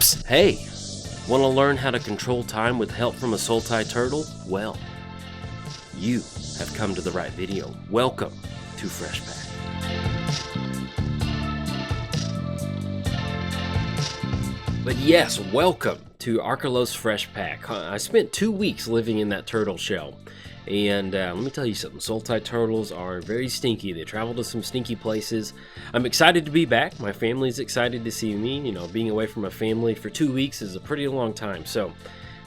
Psst, hey! Want to learn how to control time with help from a soul-tie turtle? Well, you have come to the right video. Welcome to Fresh Pack. But yes, welcome to Archelos Fresh Pack. I spent 2 weeks living in that turtle shell. And let me tell you something, soul-tie turtles are very stinky. They travel to some stinky places. I'm excited to be back. My family's excited to see me. You know, being away from my family for 2 weeks is a pretty long time. So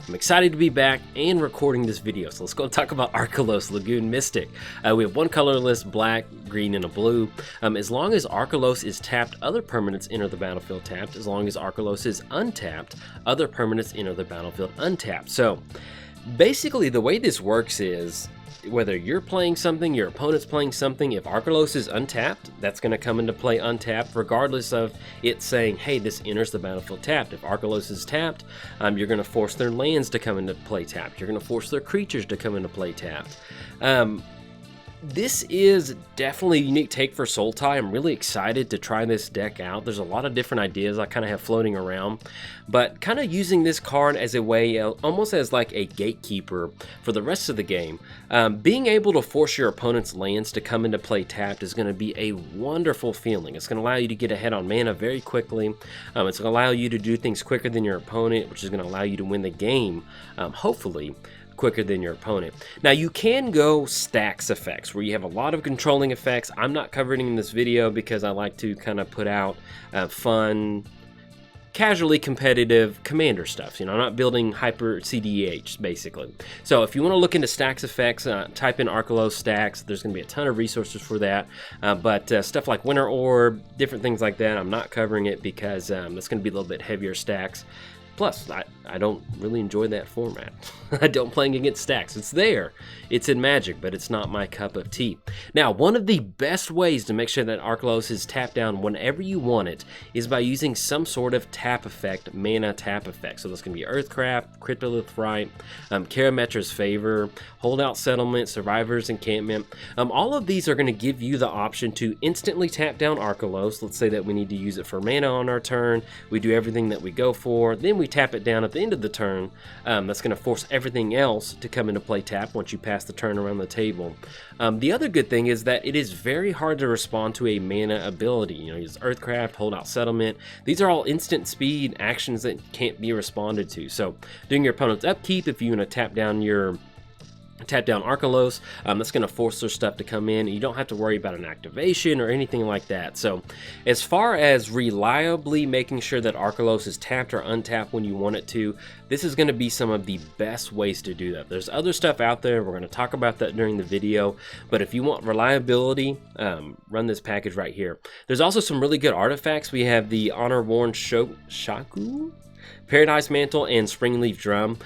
I'm excited to be back and recording this video. So let's go talk about Archelos Lagoon Mystic. We have one colorless, black, green, and a blue. As long as Archelos is tapped, other permanents enter the battlefield tapped. As long as Archelos is untapped, other permanents enter the battlefield untapped. So basically, the way this works is whether you're playing something, your opponent's playing something, if Archelos is untapped, that's going to come into play untapped, regardless of it saying, hey, this enters the battlefield tapped. If Archelos is tapped, you're going to force their lands to come into play tapped. You're going to force their creatures to come into play tapped. This is definitely a unique take for soul-tie. I'm really excited to try this deck out. There's a lot of different ideas I kind of have floating around, but kind of using this card as a way, almost as like a gatekeeper for the rest of the game. Being able to force your opponent's lands to come into play tapped is going to be a wonderful feeling. It's going to allow you to get ahead on mana very quickly. It's going to allow you to do things quicker than your opponent, which is going to allow you to win the game, hopefully quicker than your opponent. Now you can go stacks effects where you have a lot of controlling effects. I'm not covering in this video because I like to kind of put out fun, casually competitive commander stuff. You know, I'm not building hyper CDH basically. So if you want to look into stacks effects, type in Archelos stacks. There's going to be a ton of resources for that. But stuff like Winter Orb, different things like that, I'm not covering it because it's going to be a little bit heavier stacks. Plus, I don't really enjoy that format. I don't playing against stacks. It's there. It's in Magic, but it's not my cup of tea. Now, one of the best ways to make sure that Archelos is tapped down whenever you want it is by using some sort of tap effect, mana tap effect. So that's going to be Earthcraft, Cryptolith Rite, Karametra's Favor, Holdout Settlement, Survivor's Encampment. All of these are going to give you the option to instantly tap down Archelos. Let's say that we need to use it for mana on our turn. We do everything that we go for. Then we tap it down at the end of the turn. That's going to force everything else to come into play tap once you pass the turn around the table. The other good thing is that it is very hard to respond to a mana ability. You know, use Earthcraft, Holdout Settlement. These are all instant speed actions that can't be responded to. So doing your opponent's upkeep, if you want to tap down Archelos, that's going to force their stuff to come in. You don't have to worry about an activation or anything like that. So as far as reliably making sure that Archelos is tapped or untapped when you want it to, this is going to be some of the best ways to do that. There's other stuff out there. We're going to talk about that during the video. But if you want reliability, run this package right here. There's also some really good artifacts. We have the Honor-Worn Shaku, Paradise Mantle, and Springleaf Drum.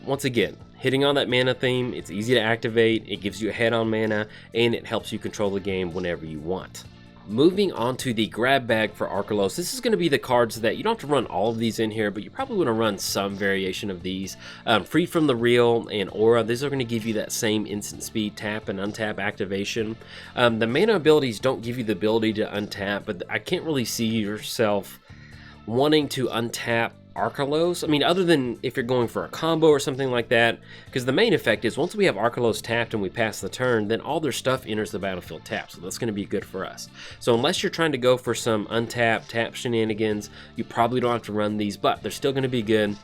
Once again, hitting on that mana theme, it's easy to activate, it gives you a head on mana, and it helps you control the game whenever you want. Moving on to the grab bag for Archelos, this is going to be the cards that you don't have to run all of these in here, but you probably want to run some variation of these. Freed from the Real and Aura, these are going to give you that same instant speed tap and untap activation. The mana abilities don't give you the ability to untap, but I can't really see yourself wanting to untap Archelos. I mean, other than if you're going for a combo or something like that, because the main effect is once we have Archelos tapped and we pass the turn, then all their stuff enters the battlefield tapped, so that's going to be good for us. So unless you're trying to go for some untap tap shenanigans, you probably don't have to run these, but they're still going to be good.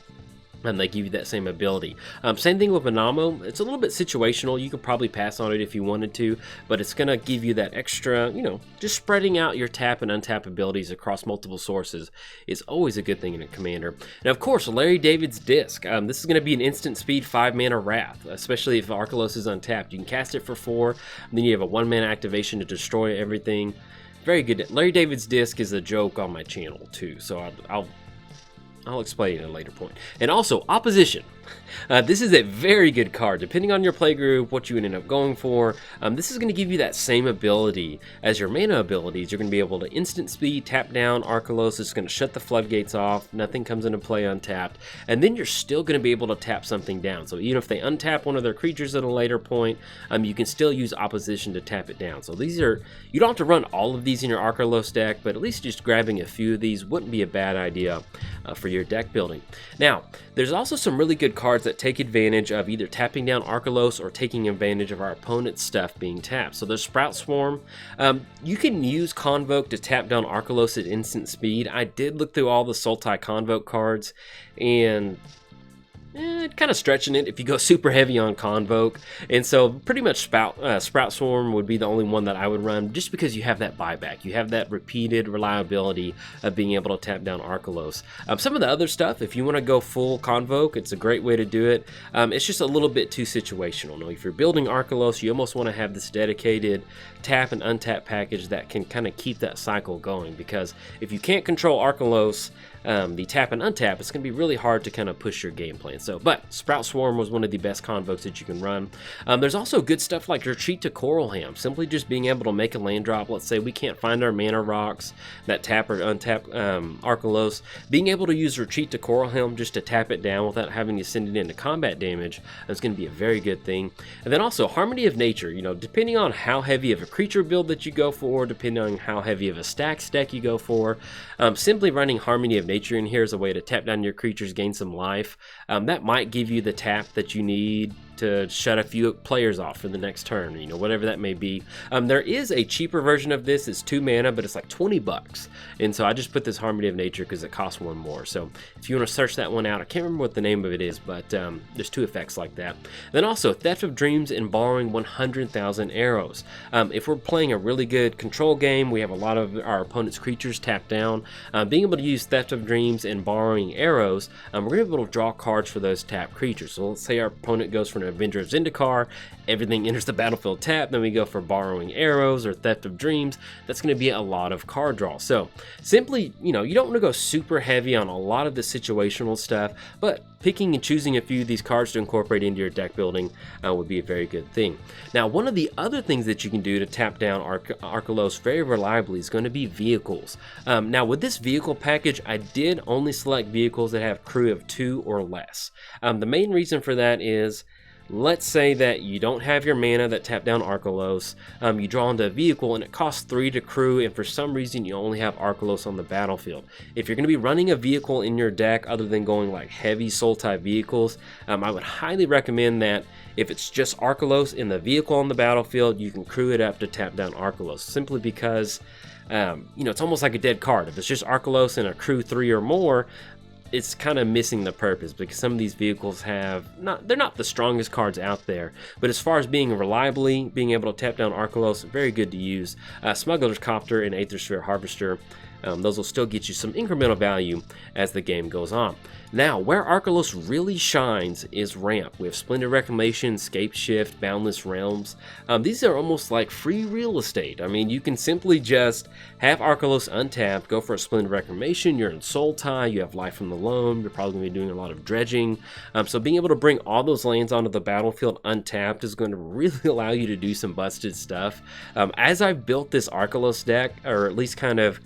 And they give you that same ability. Same thing with Manamo. It's a little bit situational. You could probably pass on it if you wanted to, but it's going to give you that extra, you know, just spreading out your tap and untap abilities across multiple sources is always a good thing in a commander. Now, of course, Larry David's Disc. This is going to be an instant speed 5-mana Wrath, especially if Archelos is untapped. You can cast it for 4, and then you have a 1-mana activation to destroy everything. Very good. Larry David's Disc is a joke on my channel, too, so I'll explain it at a later point. And also, Opposition. This is a very good card. Depending on your play group, what you would end up going for, this is going to give you that same ability as your mana abilities. You're going to be able to instant speed, tap down Archelos. It's going to shut the floodgates off. Nothing comes into play untapped. And then you're still going to be able to tap something down. So even if they untap one of their creatures at a later point, you can still use opposition to tap it down. So these are, you don't have to run all of these in your Archelos deck, but at least just grabbing a few of these wouldn't be a bad idea for your deck building. Now, there's also some really good cards that take advantage of either tapping down Archelos or taking advantage of our opponent's stuff being tapped. So there's Sprout Swarm. You can use Convoke to tap down Archelos at instant speed. I did look through all the Sultai Convoke cards, and kind of stretching it if you go super heavy on Convoke. And so pretty much Sprout Swarm would be the only one that I would run, just because you have that buyback. You have that repeated reliability of being able to tap down Archelos. Some of the other stuff, if you want to go full Convoke, it's a great way to do it. It's just a little bit too situational. Now, if you're building Archelos, you almost want to have this dedicated tap and untap package that can kind of keep that cycle going, because if you can't control Archelos, the tap and untap, it's going to be really hard to kind of push your game plan. So, but Sprout Swarm was one of the best convokes that you can run. There's also good stuff like Retreat to Coralham, simply just being able to make a land drop. Let's say we can't find our mana rocks that tap or untap Archelos. Being able to use Retreat to Coralham just to tap it down without having to send it into combat damage is going to be a very good thing. And then also Harmony of Nature, you know, depending on how heavy of a creature build that you go for, depending on how heavy of a stack you go for, simply running Harmony of Nature in here is a way to tap down your creatures, gain some life. That might give you the tap that you need to shut a few players off for the next turn, you know, whatever that may be. There is a cheaper version of this. It's 2 mana, but it's like 20 bucks. And so I just put this Harmony of Nature because it costs 1 more. So if you want to search that one out, I can't remember what the name of it is, but there's 2 effects like that. Then also Theft of Dreams and borrowing 100,000 arrows. If we're playing a really good control game, we have a lot of our opponent's creatures tapped down. Being able to use Theft of Dreams and borrowing arrows, we're going to be able to draw cards for those tapped creatures. So let's say our opponent goes for an Avenger of Zendikar, everything enters the battlefield tapped, then we go for borrowing arrows or Theft of Dreams. That's going to be a lot of card draw. So simply, you know, you don't want to go super heavy on a lot of the situational stuff, but picking and choosing a few of these cards to incorporate into your deck building would be a very good thing. Now, one of the other things that you can do to tap down Archelos very reliably is going to be vehicles. Now, with this vehicle package, I did only select vehicles that have crew of 2 or less. The main reason for that is, let's say that you don't have your mana that tap down Archelos, you draw into a vehicle and it costs 3 to crew, and for some reason you only have Archelos on the battlefield. If you're going to be running a vehicle in your deck other than going like heavy Sultai vehicles, I would highly recommend that if it's just Archelos in the vehicle on the battlefield, you can crew it up to tap down Archelos, simply because you know, it's almost like a dead card. If it's just Archelos and a crew 3 or more, it's kind of missing the purpose, because some of these vehicles they're not the strongest cards out there, but as far as being reliably being able to tap down Archelos, very good to use. Smuggler's Copter and Aethersphere Harvester, those will still get you some incremental value as the game goes on. Now, where Archelos really shines is ramp. We have Splendid Reclamation, Scape Shift, Boundless Realms. These are almost like free real estate. I mean, you can simply just have Archelos untapped, go for a Splendid Reclamation, you're in Sultai, you have Life from the Loam, you're probably going to be doing a lot of dredging. So being able to bring all those lands onto the battlefield untapped is going to really allow you to do some busted stuff. As I've built this Archelos deck, or at least kind of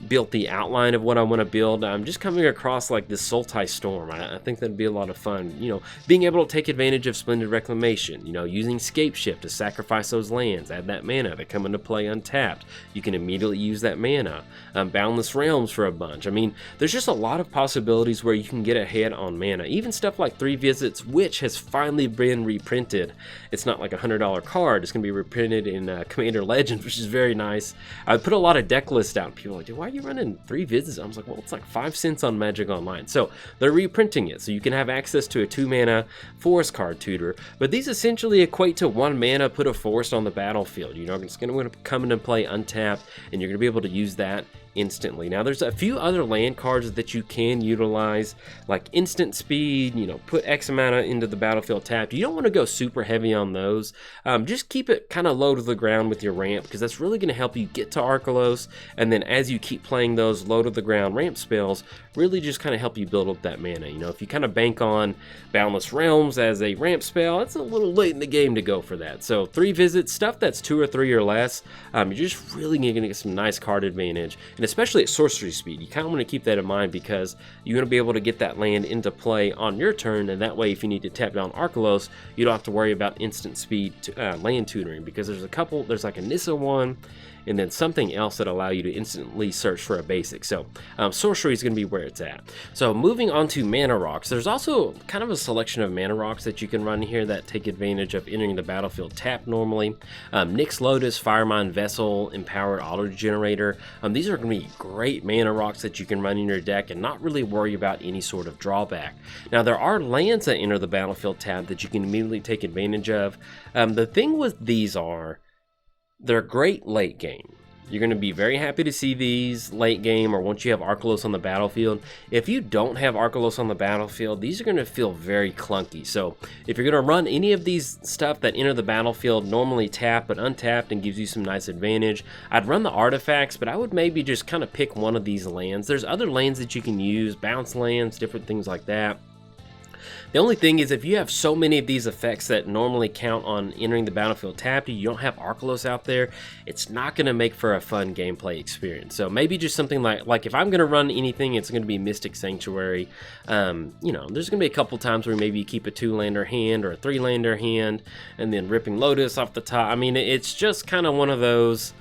built the outline of what I want to build, I'm just coming across like this Sultai Storm. I think that'd be a lot of fun, you know, being able to take advantage of Splendid Reclamation, you know, using Scape Shift to sacrifice those lands, add that mana to come into play untapped. You can immediately use that mana. Boundless Realms for a bunch. I mean, there's just a lot of possibilities where you can get ahead on mana. Even stuff like 3 Visits, which has finally been reprinted. It's not like a $100 card. It's going to be reprinted in Commander Legends, which is very nice. I put a lot of deck lists out, and people are like, why are you running 3 Visits? I was like, well, it's like 5 cents on Magic Online. So they're reprinting it, so you can have access to a 2 mana Forest card tutor. But these essentially equate to 1 mana, put a Forest on the battlefield. You know, it's going to come into play untapped, and you're going to be able to use that instantly. Now there's a few other land cards that you can utilize, like instant speed, you know, put X amount into the battlefield tapped. You don't want to go super heavy on those. Just keep it kind of low to the ground with your ramp, because that's really going to help you get to Archelos, and then as you keep playing those low to the ground ramp spells, really just kind of help you build up that mana. You know, if you kind of bank on Boundless Realms as a ramp spell, it's a little late in the game to go for that. So 3 visits, stuff that's 2 or 3 or less, you're just really going to get some nice card advantage, and especially at sorcery speed. You kind of want to keep that in mind, because you're going to be able to get that land into play on your turn, and that way if you need to tap down Archelos, you don't have to worry about instant speed land tutoring, because there's a couple, there's like a Nissa one, and then something else that allow you to instantly search for a basic. So sorcery is going to be where it's at. So moving on to mana rocks, there's also kind of a selection of mana rocks that you can run here that take advantage of entering the battlefield tapped normally. Nyx Lotus, Firemine Vessel, Empowered Auto Generator. These are going to be great mana rocks that you can run in your deck and not really worry about any sort of drawback. Now there are lands that enter the battlefield tapped that you can immediately take advantage of. The thing with these are, they're great late game. You're going to be very happy to see these late game, or once you have Archelos on the battlefield. If you don't have Archelos on the battlefield, these are going to feel very clunky. So if you're going to run any of these stuff that enter the battlefield normally tapped but untapped and gives you some nice advantage, I'd run the artifacts, but I would maybe just kind of pick one of these lands. There's other lands that you can use, bounce lands, different things like that. The only thing is, if you have so many of these effects that normally count on entering the battlefield tapped, you don't have Archelos out there, it's not going to make for a fun gameplay experience. So maybe just something like if I'm going to run anything, it's going to be Mystic Sanctuary. You know, there's going to be a couple times where maybe you keep a 2-lander hand or a 3-lander hand, and then Ripping Lotus off the top. I mean, it's just kind of one of those.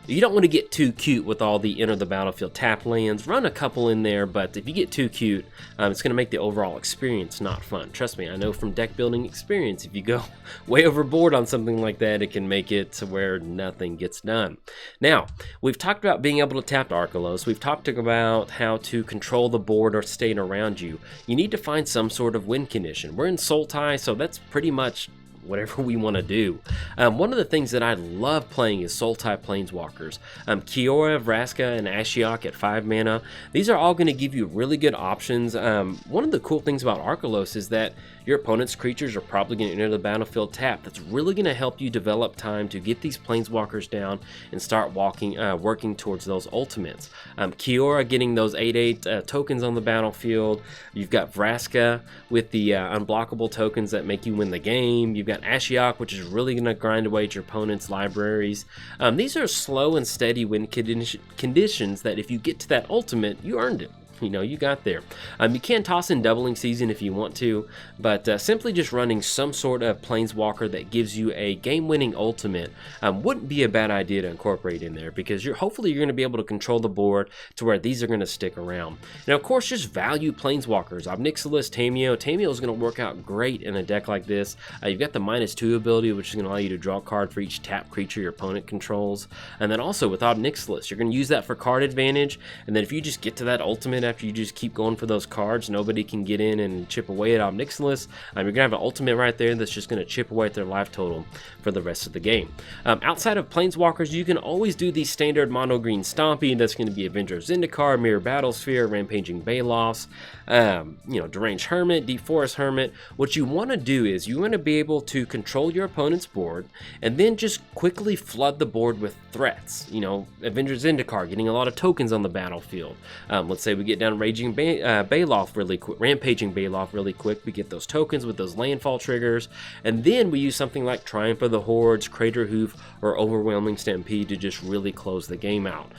You don't want to get too cute with all the enter the battlefield tap lands. Run a couple in there, but if you get too cute, it's going to make the overall experience not fun. Trust me, I know from deck building experience, if you go way overboard on something like that, it can make it to where nothing gets done. Now, we've talked about being able to tap Archelos. We've talked about how to control the board or state around you. You need to find some sort of win condition. We're in Sultai, so that's pretty much whatever we want to do. One of the things that I love playing is Sultai Planeswalkers. Kiora, Vraska, and Ashiok at 5 mana. These are all going to give you really good options. One of the cool things about Archelos is that your opponent's creatures are probably going to enter the battlefield tapped. That's really going to help you develop time to get these Planeswalkers down and start working towards those ultimates. Kiora getting those 8/8 tokens on the battlefield. You've got Vraska with the unblockable tokens that make you win the game. You've got Ashiok, which is really going to grind away at your opponent's libraries. These are slow and steady win conditions that if you get to that ultimate, you earned it. You know, you got there. You can toss in Doubling Season if you want to, but simply just running some sort of Planeswalker that gives you a game-winning ultimate wouldn't be a bad idea to incorporate in there, because hopefully you're going to be able to control the board to where these are going to stick around. Now, of course, just value Planeswalkers. Obnixilis, Tameo. Tameo is going to work out great in a deck like this. You've got the -2 ability, which is going to allow you to draw a card for each tap creature your opponent controls. And then also with Obnixilis, you're going to use that for card advantage, and then if you just get to that ultimate after you just keep going for those cards, nobody can get in and chip away at Obnixilis. You're going to have an ultimate right there that's just going to chip away at their life total for the rest of the game. Outside of Planeswalkers, you can always do the standard mono green Stompy. That's going to be Avenger of Zendikar, Mirror Battlesphere, Rampaging Balos, you know, Deranged Hermit, Deep Forest Hermit. What you want to do is you want to be able to control your opponent's board and then just quickly flood the board with threats. You know, Avenger of Zendikar getting a lot of tokens on the battlefield. Let's say we get down Rampaging Baloth really quick. We get those tokens with those landfall triggers, and then we use something like Triumph of the Hordes, Crater Hoof, or Overwhelming Stampede to just really close the game out.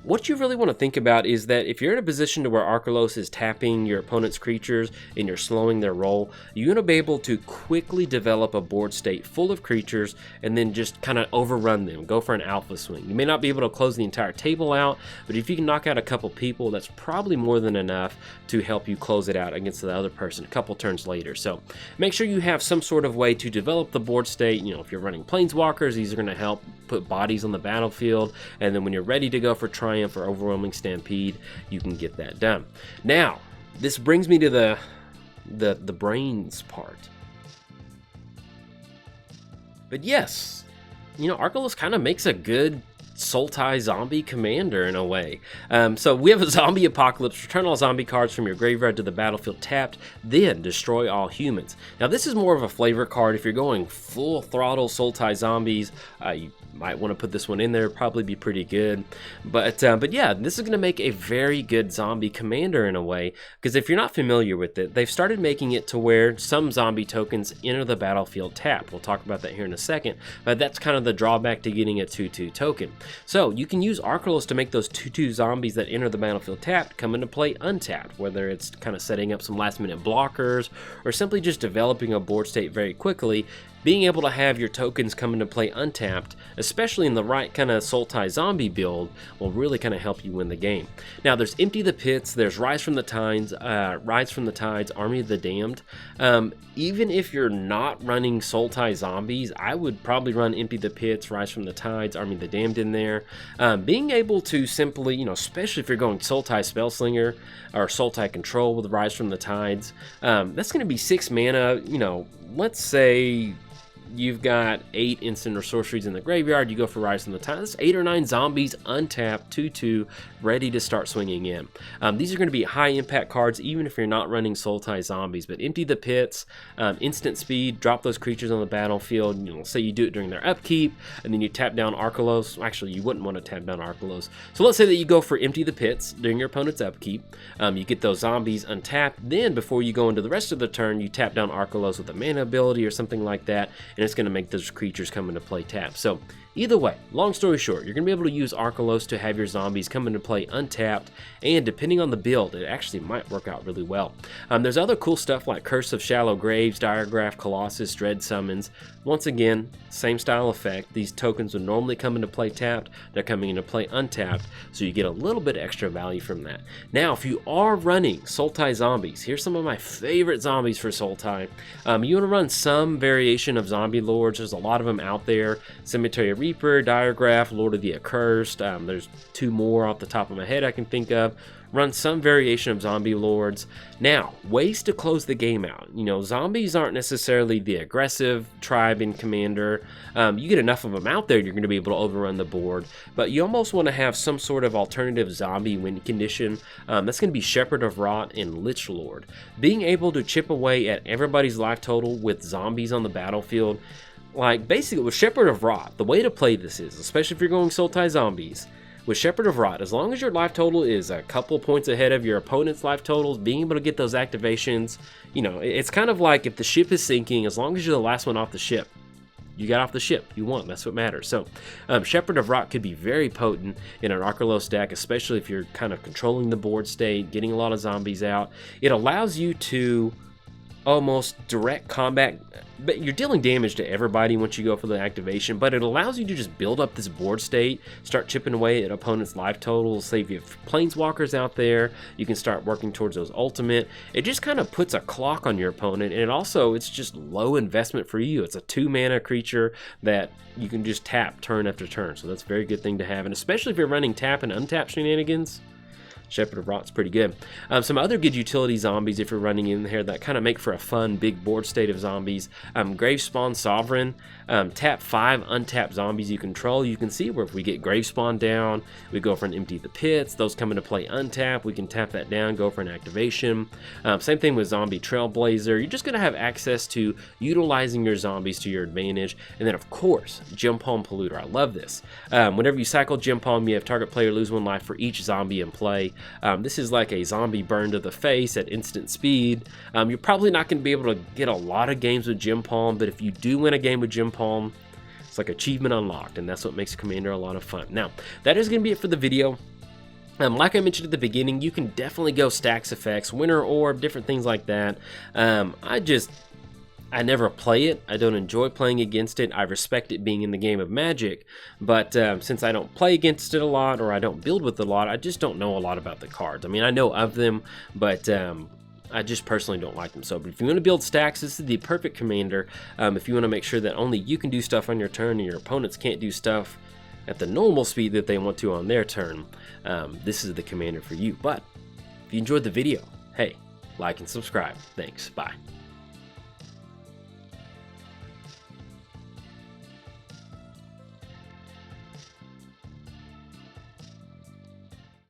What you really want to think about is that if you're in a position to where Archelos is tapping your opponent's creatures and you're slowing their roll, you're going to be able to quickly develop a board state full of creatures and then just kind of overrun them, go for an alpha swing. You may not be able to close the entire table out, but if you can knock out a couple people, that's probably more than enough to help you close it out against the other person a couple turns later. So make sure you have some sort of way to develop the board state. You know, if you're running Planeswalkers, these are going to help put bodies on the battlefield, and then when you're ready to go for Triumph or Overwhelming Stampede, you can get that done. Now, this brings me to the brains part. But yes, you know, Archelos kind of makes a good Sultai zombie commander in a way. So we have a zombie apocalypse. Return all zombie cards from your graveyard to the battlefield tapped, then destroy all humans. Now this is more of a flavor card. If you're going full throttle Sultai zombies, you might want to put this one in there. Probably be pretty good. But yeah, this is going to make a very good zombie commander in a way, because if you're not familiar with it, they've started making it to where some zombie tokens enter the battlefield tapped. We'll talk about that here in a second, but that's kind of the drawback to getting a 2/2 token. So you can use Archelos to make those 2/2 zombies that enter the battlefield tapped come into play untapped, whether it's kind of setting up some last minute blockers or simply just developing a board state very quickly. Being able to have your tokens come into play untapped, especially in the right kind of Sultai zombie build, will really kind of help you win the game. Now there's Empty the Pits, there's Rise from the Tides, Army of the Damned. Even if you're not running Sultai zombies, I would probably run Empty the Pits, Rise from the Tides, Army of the Damned in there. Being able to simply, especially if you're going Sultai Spellslinger or Sultai Control with Rise from the Tides, that's going to be 6 mana, let's say you've got 8 instant or sorceries in the graveyard, you go for Rise from the Tides. That's 8 or 9 zombies untapped, 2/2, ready to start swinging in. These are going to be high impact cards even if you're not running Sultai zombies. But Empty the Pits, instant speed, drop those creatures on the battlefield. Say you do it during their upkeep, and then you tap down Archelos. Actually, you wouldn't want to tap down Archelos. So let's say that you go for Empty the Pits during your opponent's upkeep. You get those zombies untapped. Then before you go into the rest of the turn, you tap down Archelos with a mana ability or something like that, and it's going to make those creatures come into play tapped. So either way, long story short, you're going to be able to use Archelos to have your zombies come into play untapped, and depending on the build, it actually might work out really well. There's other cool stuff like Curse of Shallow Graves, Diregraph, Colossus, Dread Summons. Once again, same style effect. These tokens would normally come into play tapped. They're coming into play untapped, so you get a little bit extra value from that. Now, if you are running Sultai zombies, here's some of my favorite zombies for Sultai. You want to run some variation of Zombie Lords. There's a lot of them out there. Cemetery Reaper, Diregraph, Lord of the Accursed. There's 2 more off the top of my head I can think of. Run some variation of Zombie Lords. Now, ways to close the game out. Zombies aren't necessarily the aggressive tribe in Commander. You get enough of them out there, you're going to be able to overrun the board. But you almost want to have some sort of alternative zombie win condition. That's going to be Shepherd of Rot and Lich Lord. Being able to chip away at everybody's life total with zombies on the battlefield. Like, basically, with Shepherd of Rot, the way to play this is, especially if you're going Sultai zombies, with Shepherd of Rot, as long as your life total is a couple points ahead of your opponent's life totals, being able to get those activations, it's kind of like if the ship is sinking, as long as you're the last one off the ship, you got off the ship, you won, that's what matters. So Shepherd of Rot could be very potent in an Archelos deck, especially if you're kind of controlling the board state, getting a lot of zombies out. It allows you to almost direct combat, but you're dealing damage to everybody once you go for the activation, but it allows you to just build up this board state, start chipping away at opponents' life totals. Say if you have planeswalkers out there, you can start working towards those ultimate. It just kind of puts a clock on your opponent, and it's just low investment for you. It's a 2 mana creature that you can just tap turn after turn, so that's a very good thing to have, and especially if you're running tap and untap shenanigans, Shepherd of Rot's pretty good. Some other good utility zombies if you're running in here that kind of make for a fun big board state of zombies. Gravespawn Sovereign. Tap 5 untapped zombies you control. You can see where if we get Gravespawn down, we go for an Empty the Pits. Those come into play untapped. We can tap that down, go for an activation. Same thing with Zombie Trailblazer. You're just going to have access to utilizing your zombies to your advantage. And then, of course, Gem Palm Polluter. I love this. Whenever you cycle Gem Palm, you have target player lose 1 life for each zombie in play. This is like a zombie burn to the face at instant speed. You're probably not going to be able to get a lot of games with Gem Palm, but if you do win a game with Gem Palm, it's like achievement unlocked, and that's what makes Commander a lot of fun. Now, that is going to be it for the video. Like I mentioned at the beginning, you can definitely go Stacks Effects, Winter Orb, different things like that. I never play it. I don't enjoy playing against it. I respect it being in the game of Magic, but since I don't play against it a lot, or I don't build with it a lot, I just don't know a lot about the cards. I mean, I know of them, but I just personally don't like them. So if you want to build stacks, this is the perfect commander. If you want to make sure that only you can do stuff on your turn and your opponents can't do stuff at the normal speed that they want to on their turn, this is the commander for you. But if you enjoyed the video, hey, like and subscribe. Thanks. Bye.